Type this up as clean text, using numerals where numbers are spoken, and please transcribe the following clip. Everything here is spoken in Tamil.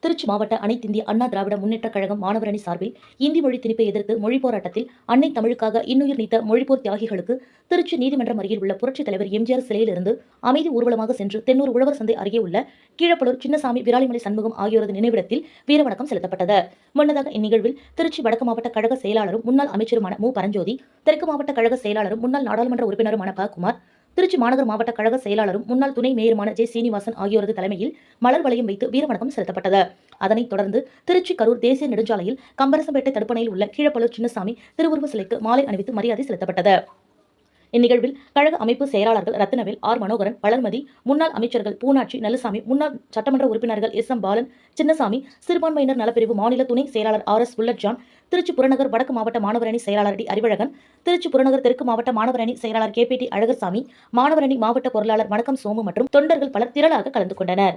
திருச்சி மாவட்ட அனைத்திந்திய அண்ணா திராவிட முன்னேற்றக் கழகம் மாணவர் அணி சார்பில் இந்தி மொழி திணிப்பை எதிர்த்து மொழி போராட்டத்தில் அன்னை தமிழுக்காக இன்னுயிர் நீத்த மொழிப்போர் தியாகிகளுக்கு திருச்சி நீதிமன்றம் அருகில் உள்ள புரட்சித் தலைவர் எம்ஜிஆர் சிலையிலிருந்து அமைதி ஊர்வலமாக சென்று தென்னூர் உழவர் சந்தை அருகே உள்ள கீழப்பலூர் சின்னசாமி விராலிமலை சண்முகம் ஆகியோரது நினைவிடத்தில் வீரவணக்கம் செலுத்தப்பட்டது. முன்னதாக இந்நிகழ்வில் திருச்சி வடக்கு மாவட்ட கழக செயலாளரும் முன்னாள் அமைச்சருமான மு. பரஞ்சோதி, தெற்கு மாவட்ட கழக செயலாளரும் முன்னாள் நாடாளுமன்ற உறுப்பினருமான ப. குமார், திருச்சி மாநகர் மாவட்ட கழக செயலாளரும் முன்னாள் துணை மேயருமான ஜே. சீனிவாசன் ஆகியோரது தலைமையில் மலர் வளையம் வைத்து வீரவணக்கம் செலுத்தப்பட்டது. அதனைத் தொடர்ந்து திருச்சி கரூர் தேசிய நெடுஞ்சாலையில் கம்பரசம்பேட்டை தடுப்பணையில் உள்ள கீழப்பலூர் சின்னசாமி திருவுருவ சிலைக்கு மாலை அணிவித்து மரியாதை செலுத்தப்பட்டது. இந்நிகழ்வில் கழக அமைப்பு செயலாளர்கள் ரத்தினவேல், ஆர். மனோகரன், வளர்மதி, முன்னாள் அமைச்சர்கள் பூனாட்சி, நல்லசாமி, முன்னாள் சட்டமன்ற உறுப்பினர்கள் எஸ். எம். பாலன், சின்னசாமி, சிறுபான்மையினர் நலப்பிரிவு மாநில துணை செயலாளர் ஆர். எஸ். புல்லட்ஜான், திருச்சி புறநகர் வடக்கு மாவட்ட மாணவர் அணி செயலாளர் டி. அறிவழகன், திருச்சி புறநகர் தெற்கு மாவட்ட மாணவர் அணி செயலாளர் கே. பி. டி. அழகர்சாமி, மாணவர் அணி மாவட்ட பொருளாளர் வணக்கம் சோமு மற்றும் தொண்டர்கள் பலர் திரளாக கலந்து கொண்டனர்.